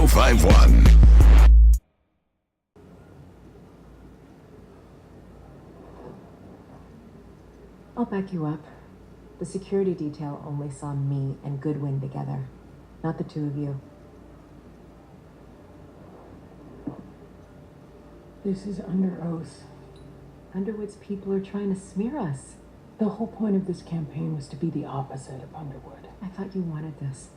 1051. I'll back you up. The security detail only saw me and Goodwin together, not the two of you. This is under oath. Underwood's people are trying to smear us. The whole point of this campaign was to be the opposite of Underwood. I thought you wanted this.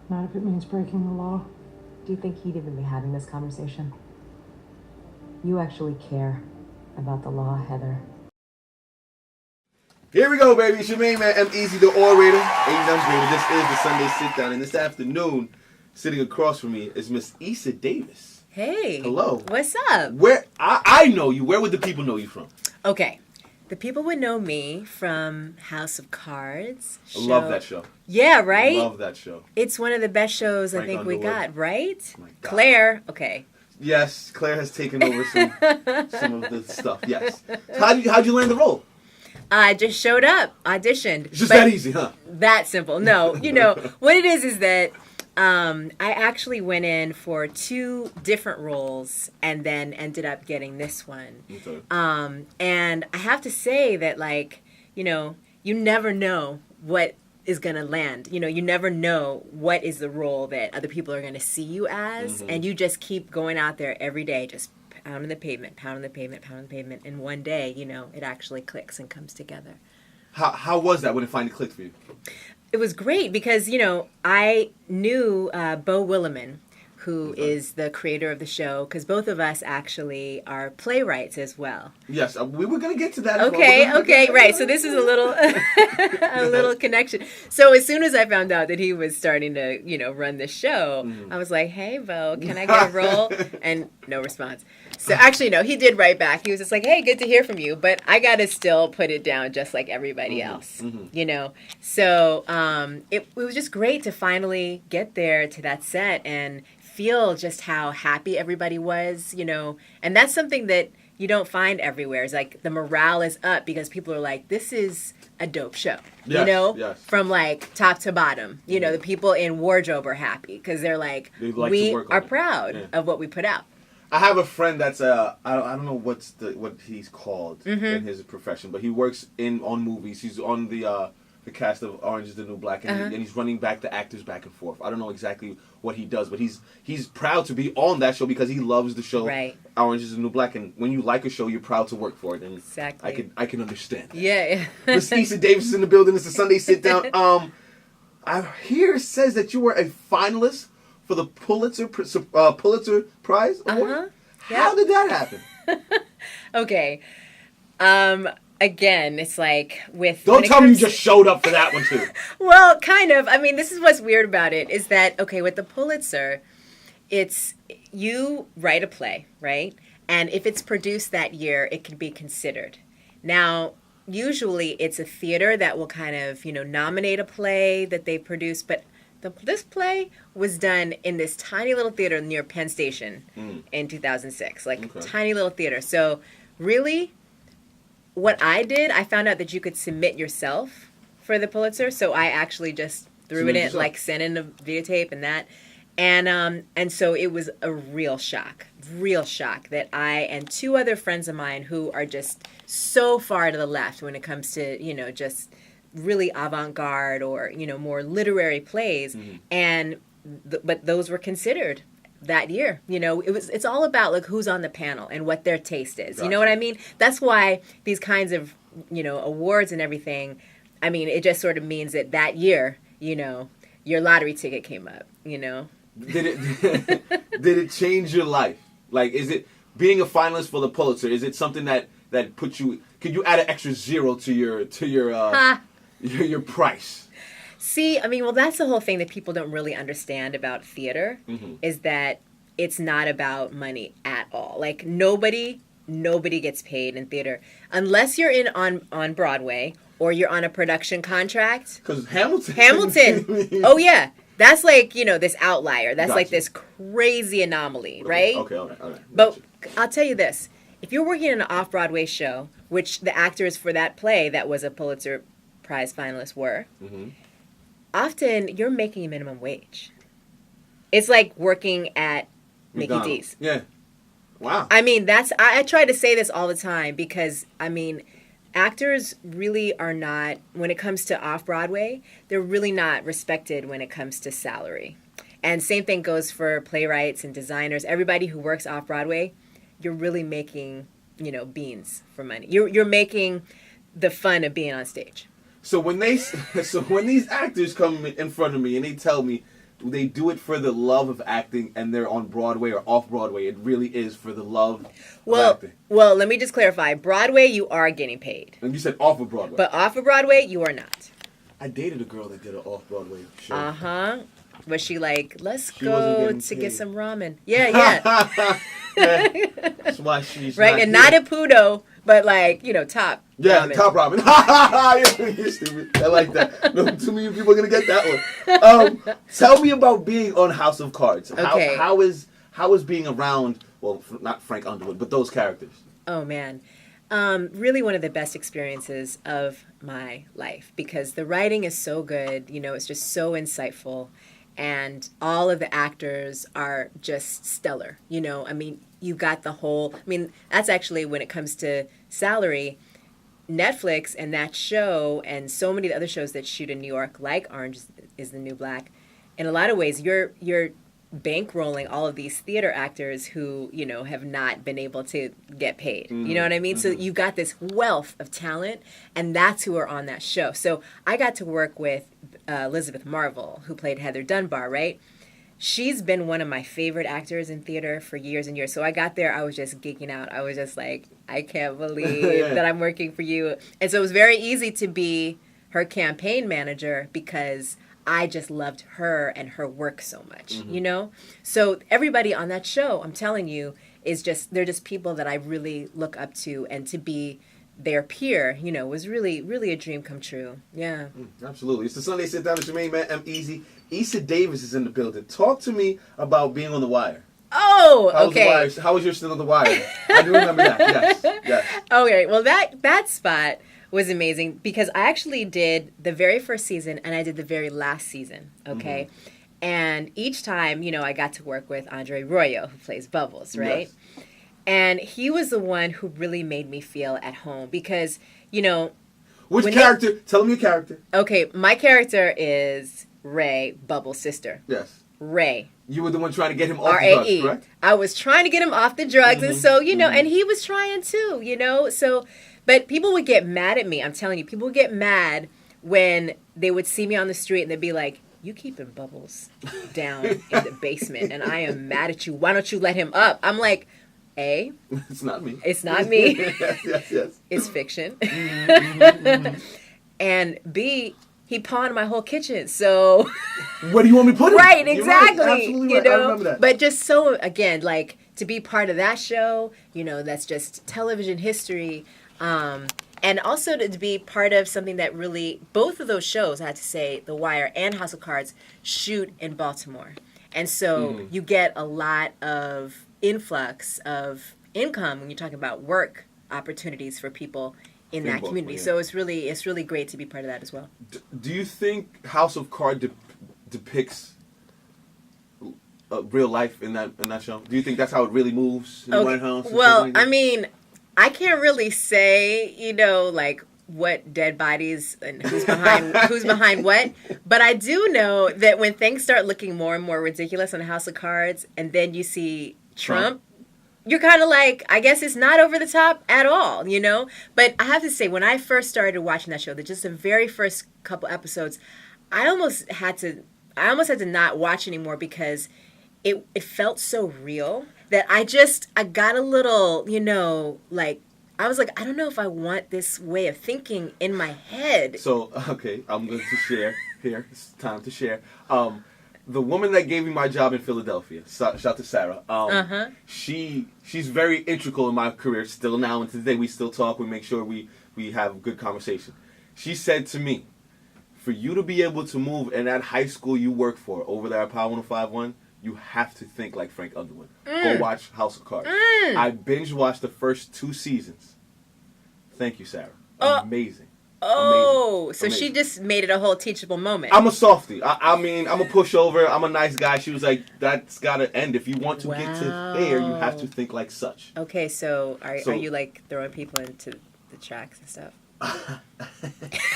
Not if it means breaking the law. Do you think he'd even be having this conversation? You actually care about the law, Heather. Here we go, baby. It's your main man, EmEz, the orator, A-number. This is the Sunday Sit-Down. And this afternoon, sitting across from me is Miss Esia Davis. Hey. Hello. What's up? Where I know you. Where would the people know you from? Okay. The people would know me from House of Cards. I love that show. Yeah, right? Love that show. It's one of the best shows Frank I think Underwood. we got, right? Oh my God. Claire. Okay. Yes, Claire has taken over some of the stuff. Yes. How'd you land the role? I just showed up, auditioned. It's just that easy, huh? That simple. No, what it is that I actually went in for 2 different roles and then ended up getting this one. Okay. And I have to say that, you never know what is going to land. You never know what is the role that other people are going to see you as. Mm-hmm. And you just keep going out there every day, just pounding the pavement, pounding the pavement, pounding the pavement. And one day, it actually clicks and comes together. How was that when it finally clicked for you? It was great because, I knew Bo Willimon, who is the creator of the show, because both of us actually are playwrights as well. Yes, we were going to get to that. Okay, right. So this is a little a little connection. So as soon as I found out that he was starting to, run the show, I was like, hey, Bo, can I get a role? And no response. So actually, no, he did write back. He was just like, hey, good to hear from you. But I got to still put it down just like everybody else, So it was just great to finally get there to that set and feel just how happy everybody was, and that's something that you don't find everywhere. It's like the morale is up because people are like, this is a dope show, yes. From like top to bottom. The people in wardrobe are happy because they're like we are proud of what we put out. I have a friend that's I don't know what he's called in his profession, but he works on movies. He's on the cast of Orange is the New Black, and he's running back the actors back and forth. I don't know exactly what he does, but he's proud to be on that show because he loves the show. Right. Orange is the New Black, and when you like a show, you're proud to work for it. And exactly. I can understand that. Yeah. Miss Esia Davis is in the building. It's a Sunday Sit Down. I hear it says that you were a finalist for the Pulitzer Prize award. Yep. How did that happen? Okay. Again, it's like with... Don't tell me you just showed up for that one, too. Well, kind of. I mean, this is what's weird about it, is that, okay, with the Pulitzer, it's you write a play, right? And if it's produced that year, it can be considered. Now, usually it's a theater that will kind of, nominate a play that they produce, but this play was done in this tiny little theater near Penn Station in 2006, tiny little theater. So really... What I did, I found out that you could submit yourself for the Pulitzer, so I actually just threw it in, sent in a videotape and that, and so it was a real shock that I and 2 other friends of mine who are just so far to the left when it comes to just really avant-garde or more literary plays, but those were considered that year. It's all about like who's on the panel and what their taste is. Gotcha. You know what I mean? That's why these kinds of, awards and everything, I mean, it just sort of means that year, your lottery ticket came up, Did it change your life? Like, is it being a finalist for the Pulitzer? Is it something that puts you, could you add an extra 0 to your price? See, I mean, well, that's the whole thing that people don't really understand about theater, is that it's not about money at all. Like, nobody gets paid in theater unless you're on Broadway or you're on a production contract. Because Hamilton. Oh, yeah. That's like, this outlier. That's Gotcha. like this crazy anomaly, right? Okay, all right. But I'll tell you this. If you're working in an off-Broadway show, which the actors for that play that was a Pulitzer Prize finalist were, often you're making a minimum wage. It's like working at Mickey McDonald's. D's. Yeah. Wow. I mean, I try to say this all the time because, I mean, actors really are not, when it comes to off-Broadway, they're really not respected when it comes to salary. And same thing goes for playwrights and designers. Everybody who works off-Broadway, you're really making, beans for money. You're making the fun of being on stage. So when these actors come in front of me and they tell me they do it for the love of acting and they're on Broadway or off Broadway, it really is for the love of acting. Well, let me just clarify. Broadway, you are getting paid. And you said off of Broadway. But off of Broadway, you are not. I dated a girl that did an off Broadway show. Uh-huh. Was she like, let's She wasn't go getting to paid. get some ramen? Yeah. That's why she's Right? And not at Pudo, but like, top. Yeah, ramen. top ramen. You're stupid. I like that. No, too many people are gonna get that one. Tell me about being on House of Cards. Okay. How is being around? Well, not Frank Underwood, but those characters. Oh, man. Really one of the best experiences of my life because the writing is so good. It's just so insightful. And all of the actors are just stellar. I mean, you got the whole... I mean, that's actually when it comes to salary... Netflix and that show and so many of the other shows that shoot in New York, like Orange is the New Black, in a lot of ways, you're bankrolling all of these theater actors who, have not been able to get paid. Mm-hmm. You know what I mean? Mm-hmm. So you got this wealth of talent, and that's who are on that show. So I got to work with Elizabeth Marvel, who played Heather Dunbar, right? She's been one of my favorite actors in theater for years and years. So I got there, I was just geeking out. I was just like, I can't believe that I'm working for you. And so it was very easy to be her campaign manager because I just loved her and her work so much, So everybody on that show, I'm telling you, they're just people that I really look up to, and to be their peer, was really, really a dream come true. Yeah. Absolutely. It's the Sunday Sit Down with Jermaine, man. EmEz. Esia Davis is in the building. Talk to me about being on The Wire. Oh, okay. How was your stint on The Wire? I do remember that. Yes. Okay. Well, that spot was amazing because I actually did the very first season and I did the very last season. Okay. Mm-hmm. And each time, I got to work with Andre Royo, who plays Bubbles, right? Yes. And he was the one who really made me feel at home because, Which character? Tell me your character. Okay, my character is Ray, Bubbles' sister. Yes. Ray. You were the one trying to get him off the drugs, correct? I was trying to get him off the drugs, and so, and he was trying too, so, but people would get mad at me. I'm telling you, people would get mad when they would see me on the street and they'd be like, you keeping Bubbles down in the basement, and I am mad at you. Why don't you let him up? I'm like, A, it's not me. It's not me. yes. It's fiction. And B, he pawned my whole kitchen. So where do you want me to put it? Right, exactly. Right. Absolutely right. I remember that. But just so, again, like, to be part of that show, that's just television history. And also to be part of something that really, both of those shows, I have to say, The Wire and House of Cards, shoot in Baltimore. And so you get a lot of influx of income when you're talking about work opportunities for people in that community. Yeah. So it's really great to be part of that as well. Do you think House of Cards depicts real life in that show? Do you think that's how it really moves in the White House? Well, I mean, I can't really say, like what dead bodies and who's behind what, but I do know that when things start looking more and more ridiculous on House of Cards, and then you see Trump. You're kind of like, I guess it's not over the top at all, But I have to say, when I first started watching that show, just the very first couple episodes, I almost had to not watch anymore because it felt so real that I got a little, like, I was like, I don't know if I want this way of thinking in my head. So, okay, I'm going to share here. It's time to share. The woman that gave me my job in Philadelphia, shout out to Sarah. She's very integral in my career still now, and today we still talk. We make sure we have a good conversation. She said to me, for you to be able to move in that high school you work for over there at Power 105.1, you have to think like Frank Underwood. Go watch House of Cards. I binge watched the first 2 seasons. Thank you, Sarah. Amazing. Oh, Amazing. so she Amazing. just made it a whole teachable moment. I'm a softie. I mean, I'm a pushover. I'm a nice guy. She was like, that's got to end. If you want to get to there, you have to think like such. Okay, so are you like throwing people into the tracks and stuff? I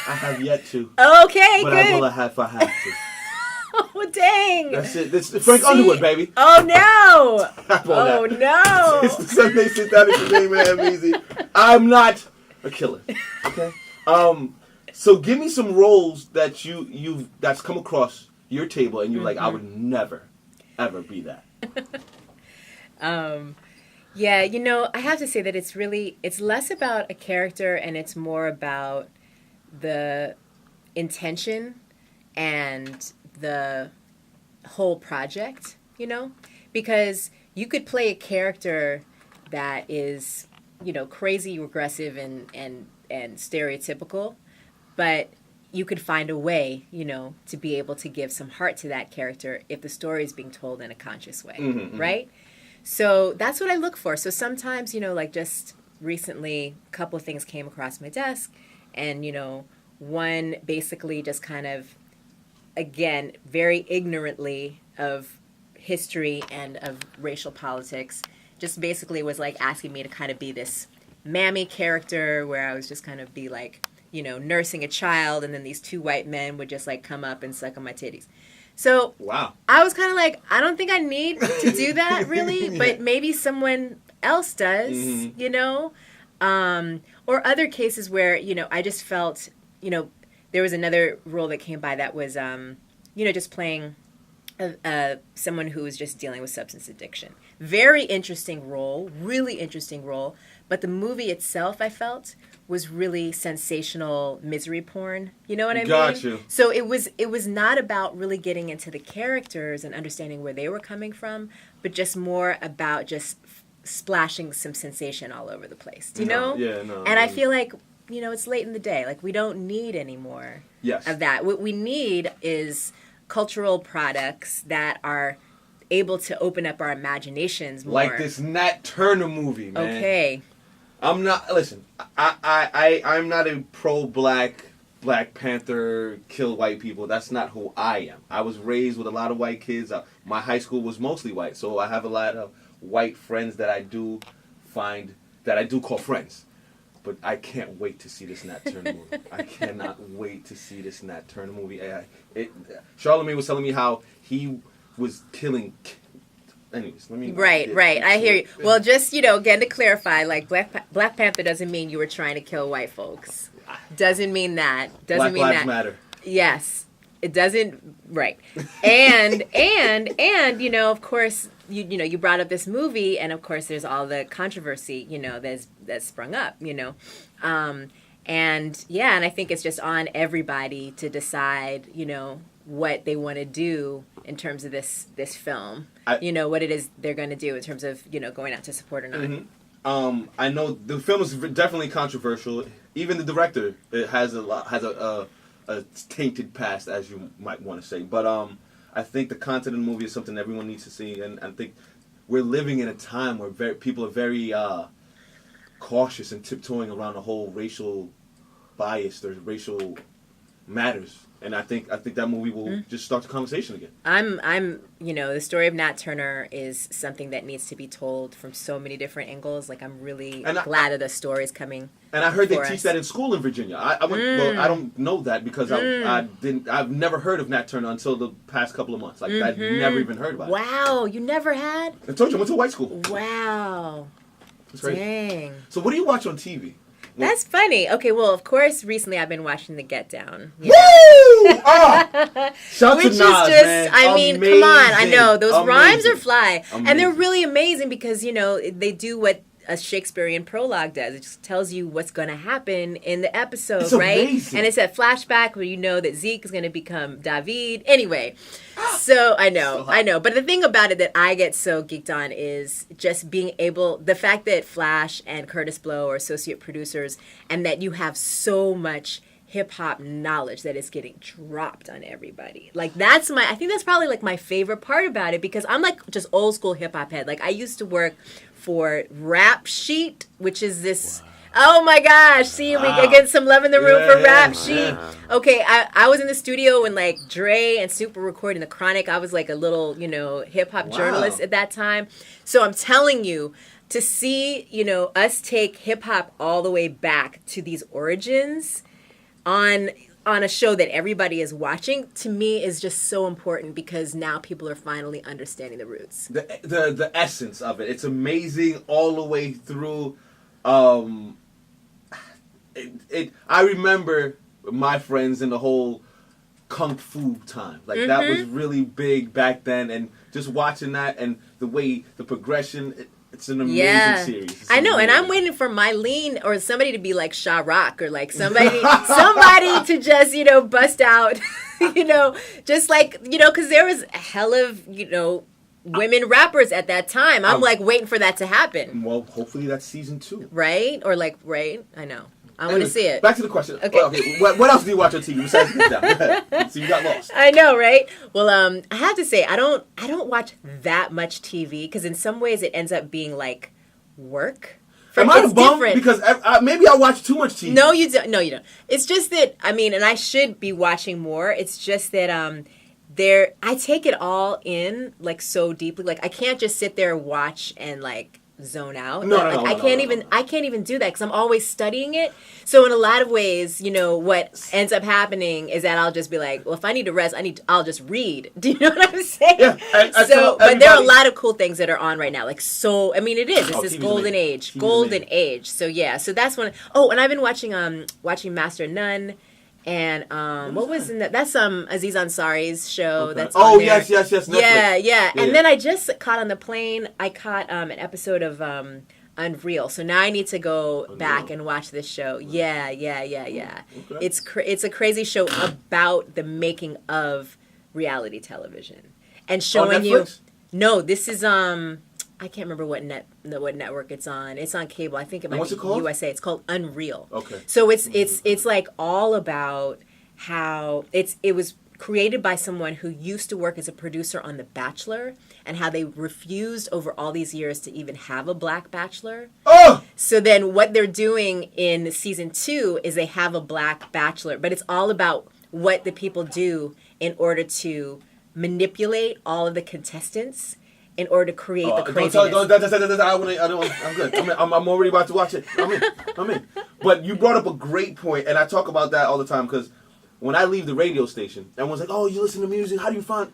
have yet to. Okay, but good. I will if I have to. Oh, dang. That's it. This is Frank Underwood, baby. Oh, no. Oh, no. It's the Sunday Sit Down and Name and EmEz. I'm not a killer. Okay? So give me some roles that that's come across your table and you're like, I would never, ever be that. Yeah, you know, I have to say that it's less about a character and it's more about the intention and the whole project, you know? Because you could play a character that is, you know, crazy, regressive, and stereotypical, but you could find a way, you know, to be able to give some heart to that character if the story is being told in a conscious way, right? So that's what I look for. So sometimes, you know, like just recently, a couple of things came across my desk, and, you know, one basically just kind of, again, very ignorantly of history and of racial politics, just basically was like asking me to kind of be this mammy character where I was just kind of be like, you know, nursing a child, and then these two white men would just like come up and suck on my titties. So wow. I was kind of like, I don't think I need to do that really, but maybe someone else does, you know? Or other cases where, you know, I just felt, you know, there was another role that came by that was, you know, just playing someone who was just dealing with substance addiction. Very interesting role, really interesting role. But the movie itself, I felt, was really sensational misery porn. You know what I mean? Got you. So it was not about really getting into the characters and understanding where they were coming from, but just more about just splashing some sensation all over the place. Do you know? Yeah, no. And I feel like, you know, it's late in the day. Like, we don't need any more of that. What we need is cultural products that are able to open up our imaginations more. Like this Nat Turner movie, man. Okay. I'm not. Listen, I'm not a pro-black Black Panther kill white people. That's not who I am. I was raised with a lot of white kids. My high school was mostly white, so I have a lot of white friends that I do call friends. But I can't wait to see this Nat Turner movie. I cannot wait to see this Nat Turner movie. Charlamagne was telling me how he was killing. Anyways, let me. Right. I hear you. Well, just, you know, again to clarify, like Black Panther doesn't mean you were trying to kill white folks. Doesn't mean that. Doesn't mean Black that. Lives Matter. Yes, it doesn't. Right. And you know, of course, you know, you brought up this movie, and of course, there's all the controversy, you know, that's sprung up, you know, and yeah, and I think it's just on everybody to decide, you know, what they want to do in terms of this film. You know, what it is they're going to do in terms of, you know, going out to support or not. I know the film is definitely controversial. Even the director has a tainted past, as you might want to say. But I think the content of the movie is something everyone needs to see, and I think we're living in a time where people are very cautious and tiptoeing around the whole racial bias or racial matters. And I think that movie will just start the conversation again. I'm you know, the story of Nat Turner is something that needs to be told from so many different angles. Like, I'm really glad that the story is coming. And I heard they teach that in school in Virginia. Well, I don't know that because I've never heard of Nat Turner until the past couple of months. Like, I'd never even heard about it. Wow, you never had? I told you I went to white school. Wow. Dang. So what do you watch on TV? That's funny. Okay, well, of course, recently I've been watching The Get Down. Woo! Oh! Shout Which to is Nas, just, man. I mean, Amazing. come on. I know, those rhymes are fly. Amazing. And they're really amazing because, you know, they do what a Shakespearean prologue does. It just tells you what's going to happen in the episode, it's right? Amazing. And it's a flashback where you know that Zeke is going to become David. Anyway, so I know. But the thing about it that I get so geeked on is just being able, the fact that Flash and Curtis Blow are associate producers, and that you have so much hip-hop knowledge that is getting dropped on everybody. Like, I think that's probably like my favorite part about it, because I'm like just old school hip-hop head. Like, I used to work for Rap Sheet, which is this Oh my gosh! See, we Wow. get some love in the room for rap. Yeah. Okay. I was in the studio when like Dre and Snoop were recording The Chronic. I was like a little, hip hop journalist at that time. So I'm telling you, to see, us take hip hop all the way back to these origins on a show that everybody is watching, to me is just so important because now people are finally understanding the roots. The essence of it. It's amazing all the way through. I remember my friends in the whole kung fu time. Like that was really big back then, and just watching that and the way the progression. It's an amazing series. I know, and I'm waiting for Mylene or somebody to be like Sha Rock or like somebody to just, bust out, just like, because there was a hell of, women rappers at that time. I'm like waiting for that to happen. Well, hopefully that's season 2. Right? Or like, right? I know. I want to see it. Back to the question. Okay. What else do you watch on TV besides Get Down? Go ahead. So you got lost. I know, right? Well, I have to say, I don't watch that much TV because in some ways it ends up being like work. Am I bummed? Because maybe I watch too much TV. No, you don't. No, you don't. It's just that, and I should be watching more. It's just that I take it all in like so deeply. Like I can't just sit there and watch and like zone out. I can't even do that because I'm always studying it. So in a lot of ways, what ends up happening is that I'll just be like, well, if I need to rest, I'll just read. Do you know what I'm saying? Yeah. But there are a lot of cool things that are on right now. Like it is. It's this golden age. Age. So yeah. So that's one. Oh, and I've been watching Master None. And what was in that? That's Aziz Ansari's show. Okay. That's on there. Yes. Netflix. Yeah. And then I just caught on the plane. I caught an episode of Unreal. So now I need to go back and watch this show. Yeah. Okay. It's a crazy show about the making of reality television and showing you. No, this is I can't remember what network it's on. It's on cable. I think it might be USA. It's called Unreal. Okay. So it's like all about how it was created by someone who used to work as a producer on The Bachelor and how they refused over all these years to even have a black bachelor. Oh! So then what they're doing in season 2 is they have a black bachelor, but it's all about what the people do in order to manipulate all of the contestants in order to create the craziness. I'm good. I'm already about to watch it. I'm in. But you brought up a great point, and I talk about that all the time because when I leave the radio station, everyone's like, "Oh, you listen to music? How do you find?"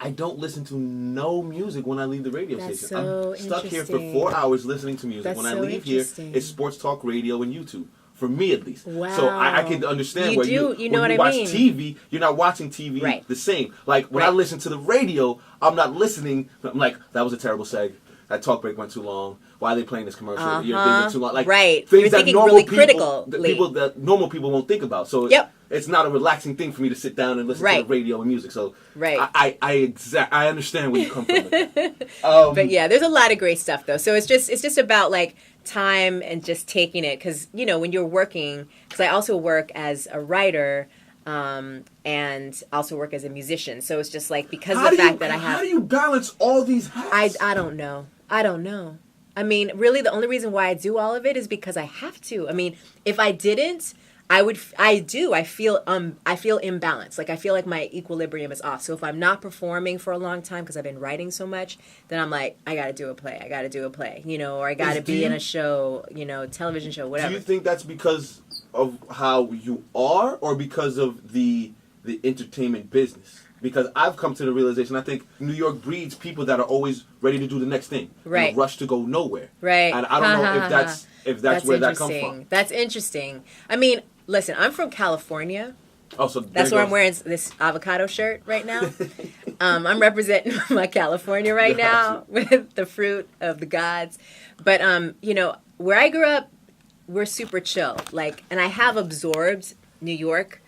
I don't listen to no music when I leave the radio station. So I'm stuck here for 4 hours listening to music. When I leave here, it's sports talk radio and YouTube. For me, at least. Wow. So I can understand when you watch TV, you're not watching TV the same. Like, when I listen to the radio, I'm not listening. I'm like, that was a terrible seg. That talk break went too long. Why are they playing this commercial? They went too long. Like, things you're that thinking normal really people, that normal people won't think about. So it's not a relaxing thing for me to sit down and listen to the radio and music. So I understand where you come from. But yeah, there's a lot of great stuff though. So it's just about like time and just taking it because when you're working, because I also work as a writer and also work as a musician, so it's just like because of the fact that I have. How do you balance all these hats? I don't know. I mean, really, the only reason why I do all of it is because I have to. I mean, if I didn't, I feel imbalanced. Like I feel like my equilibrium is off. So if I'm not performing for a long time because I've been writing so much, then I'm like, I got to do a play, or I got to be in a show, television show, whatever. Do you think that's because of how you are, or because of the entertainment business? Because I've come to the realization, I think New York breeds people that are always ready to do the next thing, in a rush to go nowhere, And I don't know if that's where that comes from. That's interesting. I mean, listen, I'm from California. Oh, so that's why I'm wearing this avocado shirt right now. I'm representing my California right now with the fruit of the gods. But where I grew up, we're super chill. And I have absorbed New York.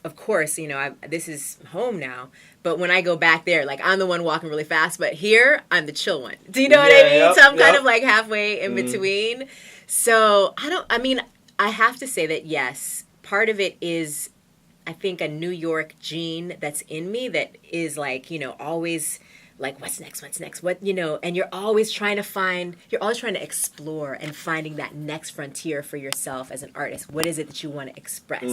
Of course, this is home now. But when I go back there, I'm the one walking really fast. But here, I'm the chill one. Do you know what I mean? Yep, so I'm kind of halfway in between. So I have to say that, yes, part of it is, I think, a New York gene that's in me that is always like, what's next, what, and you're always trying to explore and finding that next frontier for yourself as an artist. What is it that you want to express,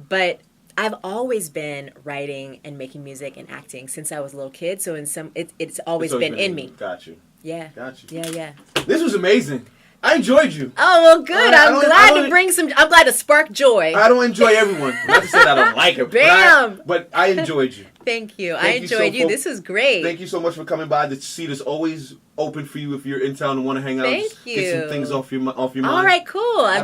But I've always been writing and making music and acting since I was a little kid. So it's always been in me. Got you. Yeah. Got you. Yeah. This was amazing. I enjoyed you. Oh, well, good. I'm glad to spark joy. I don't enjoy everyone. Not to say that I don't like it. Bam! But I enjoyed you. Thank you. I enjoyed you. This was great. Thank you so much for coming by. The seat is always open for you if you're in town and want to hang out. Thank you. Get some things off your mind. All right, cool.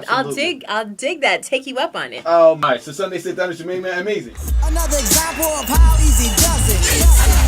I'll dig that. Take you up on it. All right. So Sunday Sit Down is your main man, Amazing. Another example of how easy does it.